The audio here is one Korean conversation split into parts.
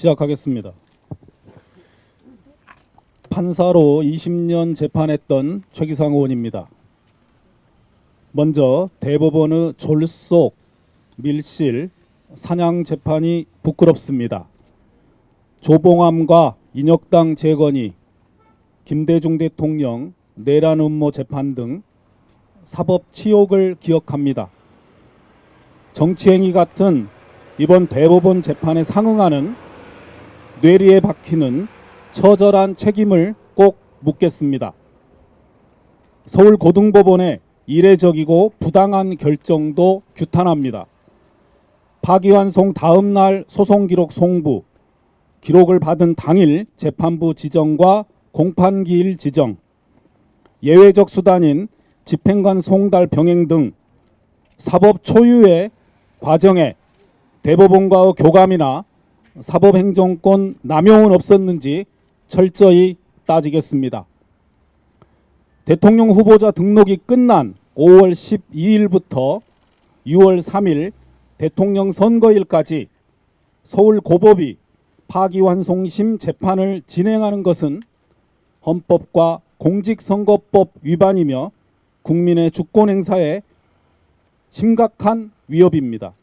시작하겠습니다. 판사로 20년 재판했던 최기상 의원입니다. 먼저 대법원의 졸속, 밀실, 사냥 재판이 부끄럽습니다. 조봉암과 인혁당 재건이, 김대중 대통령 내란 음모 재판 등 사법 치욕을 기억합니다. 정치행위 같은 이번 대법원 재판에 상응하는 뇌리에 박히는 처절한 책임을 꼭 묻겠습니다. 서울고등법원의 이례적이고 부당한 결정도 규탄합니다. 파기환송 다음 날 소송기록 송부, 기록을 받은 당일 재판부 지정과 공판기일 지정, 예외적 수단인 집행관 송달 병행 등 사법 초유의 과정에 대법원과의 교감이나 사법행정권 남용은 없었는지 철저히 따지겠습니다. 대통령 후보자 등록이 끝난 5월 12일부터 6월 3일 대통령 선거일까지 서울고법이 파기환송심 재판을 진행하는 것은 헌법과 공직선거법 위반이며 국민의 주권 행사에 심각한 위협입니다.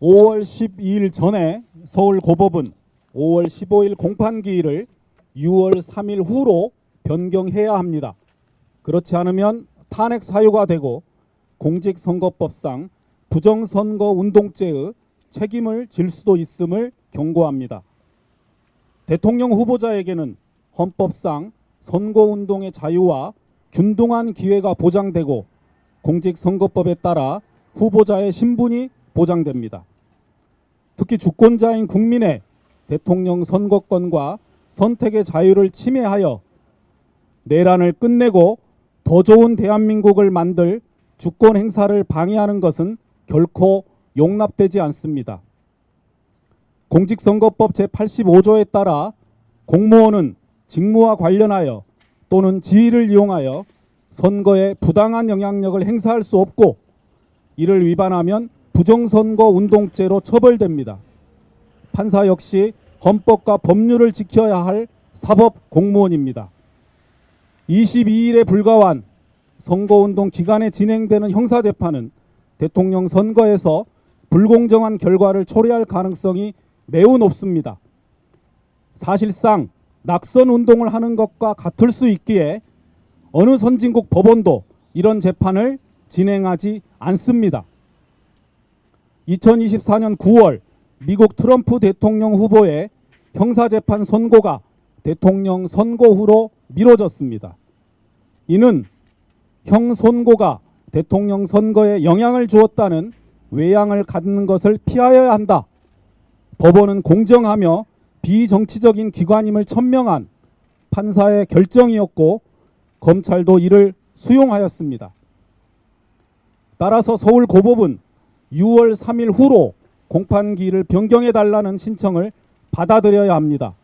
5월 12일 전에 서울고법은 5월 15일 공판기일을 6월 3일 후로 변경해야 합니다. 그렇지 않으면 탄핵 사유가 되고 공직선거법상 부정선거운동죄의 책임을 질 수도 있음을 경고합니다. 대통령 후보자에게는 헌법상 선거운동의 자유와 균등한 기회가 보장되고 공직선거법에 따라 후보자의 신분이 보장됩니다. 특히 주권자인 국민의 대통령 선거권과 선택의 자유를 침해하여 내란을 끝내고 더 좋은 대한민국을 만들 주권 행사를 방해하는 것은 결코 용납되지 않습니다. 공직선거법 제85조에 따라 공무원은 직무와 관련하여 또는 지위를 이용하여 선거에 부당한 영향력을 행사할 수 없고 이를 위반하면 부정선거운동죄로 처벌됩니다. 판사 역시 헌법과 법률을 지켜야 할 사법 공무원입니다. 22일에 불과한 선거운동 기간에 진행되는 형사재판은 대통령 선거에서 불공정한 결과를 초래할 가능성이 매우 높습니다. 사실상 낙선운동을 하는 것과 같을 수 있기에 어느 선진국 법원도 이런 재판을 진행하지 않습니다. 2024년 9월 미국 트럼프 대통령 후보의 형사재판 선고가 대통령 선고 후로 미뤄졌습니다. 이는 형 선고가 대통령 선거에 영향을 주었다는 외양을 갖는 것을 피하여야 한다. 법원은 공정하며 비정치적인 기관임을 천명한 판사의 결정이었고 검찰도 이를 수용하였습니다. 따라서 서울고법은 6월 3일 후로 공판기일을 변경해달라는 신청을 받아들여야 합니다.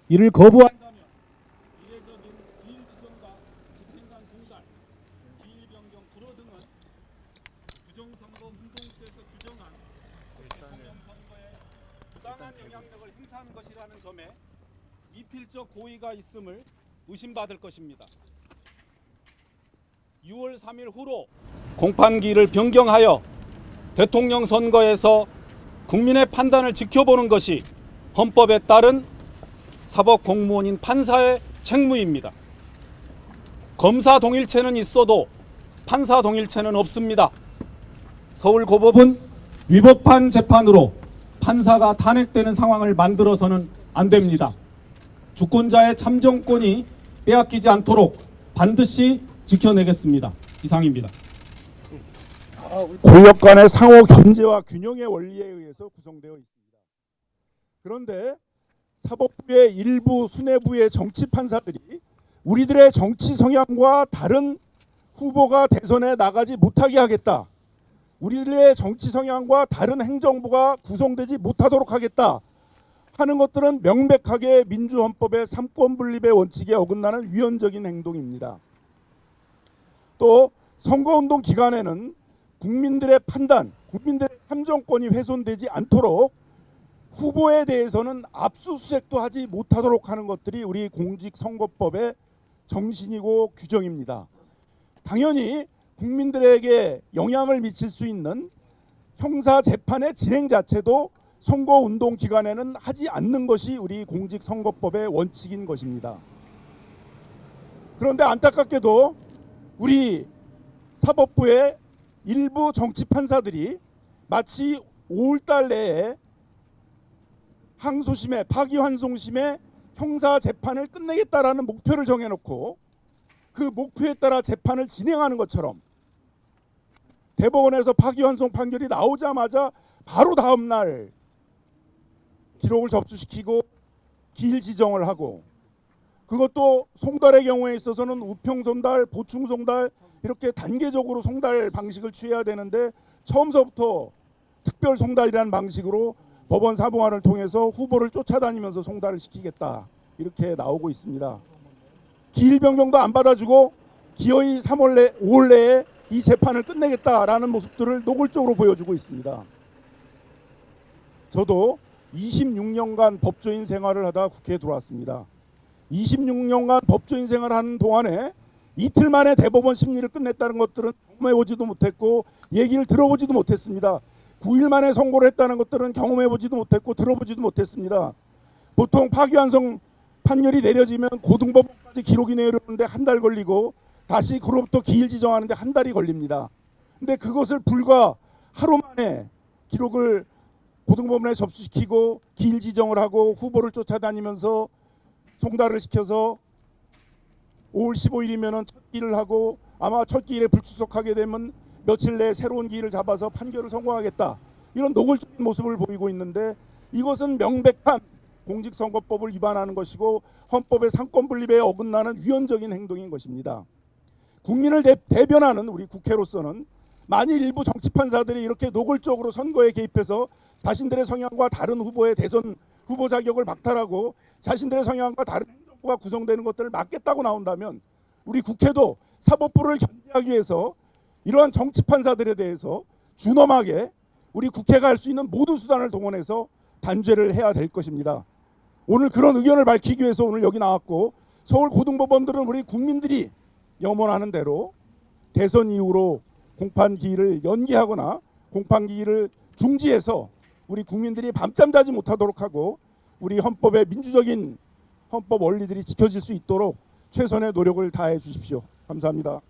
이를 거부한다면 이례적인 기일 지정과 집행관 송달, 기일 변경 불허 등은 부정선거 운동죄에서 규정한 대통령 선거에 부당한 영향력을 행사한 것이라는 점에 이필적 고의가 있음을 의심받을 것입니다. 6월 3일 후로 공판기일을 변경하여 대통령 선거에서 국민의 판단을 지켜보는 것이 헌법에 따른 사법 공무원인 판사의 책무입니다. 검사 동일체는 있어도 판사 동일체는 없습니다. 서울고법은 위법한 재판으로 판사가 탄핵되는 상황을 만들어서는 안 됩니다. 주권자의 참정권이 빼앗기지 않도록 반드시 지켜내겠습니다. 이상입니다. 권력 간의 상호 견제와 균형의 원리에 의해서 구성되어 있습니다. 그런데 사법부의 일부 수뇌부의 정치 판사들이 우리들의 정치 성향과 다른 후보가 대선에 나가지 못하게 하겠다. 우리들의 정치 성향과 다른 행정부가 구성되지 못하도록 하겠다 하는 것들은 명백하게 민주헌법의 삼권분립의 원칙에 어긋나는 위헌적인 행동입니다. 또 선거운동 기간에는 국민들의 판단, 국민들의 참정권이 훼손되지 않도록 후보에 대해서는 압수수색도 하지 못하도록 하는 것들이 우리 공직선거법의 정신이고 규정입니다. 당연히 국민들에게 영향을 미칠 수 있는 형사재판의 진행 자체도 선거운동 기간에는 하지 않는 것이 우리 공직선거법의 원칙인 것입니다. 그런데 안타깝게도 우리 사법부의 일부 정치판사들이 마치 5월달 내에 항소심에 파기환송심에 형사재판을 끝내겠다라는 목표를 정해놓고 그 목표에 따라 재판을 진행하는 것처럼 대법원에서 파기환송 판결이 나오자마자 바로 다음날 기록을 접수시키고 기일 지정을 하고, 그것도 송달의 경우에 있어서는 우평송달, 보충송달 이렇게 단계적으로 송달 방식을 취해야 되는데 처음서부터 특별 송달이라는 방식으로 법원 사무관을 통해서 후보를 쫓아다니면서 송달을 시키겠다 이렇게 나오고 있습니다. 기일 변경도 안 받아주고 기어이 5월 내에 이 재판을 끝내겠다라는 모습들을 노골적으로 보여주고 있습니다. 저도 26년간 법조인 생활을 하다 국회에 들어왔습니다. 26년간 법조인 생활을 하는 동안에 이틀 만에 대법원 심리를 끝냈다는 것들은 경험해보지도 못했고 얘기를 들어보지도 못했습니다. 9일 만에 선고를 했다는 것들은 경험해보지도 못했고 들어보지도 못했습니다. 보통 파기환송 판결이 내려지면 고등법원까지 기록이 내려오는데 한 달 걸리고 다시 그로부터 기일 지정하는데 한 달이 걸립니다. 근데 그것을 불과 하루 만에 기록을 고등법원에 접수시키고 기일 지정을 하고 후보를 쫓아다니면서 송달을 시켜서 5월 15일이면 첫 기일을 하고 아마 첫 기일에 불출석하게 되면 며칠 내에 새로운 기일을 잡아서 판결을 선고하겠다, 이런 노골적인 모습을 보이고 있는데 이것은 명백한 공직선거법을 위반하는 것이고 헌법의 상권분립에 어긋나는 위헌적인 행동인 것입니다. 국민을 대변하는 우리 국회로서는 만일 일부 정치판사들이 이렇게 노골적으로 선거에 개입해서 자신들의 성향과 다른 후보의 대선 후보 자격을 박탈하고 자신들의 성향과 다른 행정부가 구성되는 것들을 막겠다고 나온다면 우리 국회도 사법부를 견제하기 위해서 이러한 정치판사들에 대해서 준엄하게 우리 국회가 할 수 있는 모든 수단을 동원해서 단죄를 해야 될 것입니다. 오늘 그런 의견을 밝히기 위해서 오늘 여기 나왔고, 서울 고등법원들은 우리 국민들이 염원하는 대로 대선 이후로 공판기일을 연기하거나 공판기일을 중지해서 우리 국민들이 밤잠 자지 못하도록 하고 우리 헌법의 민주적인 헌법 원리들이 지켜질 수 있도록 최선의 노력을 다해 주십시오. 감사합니다.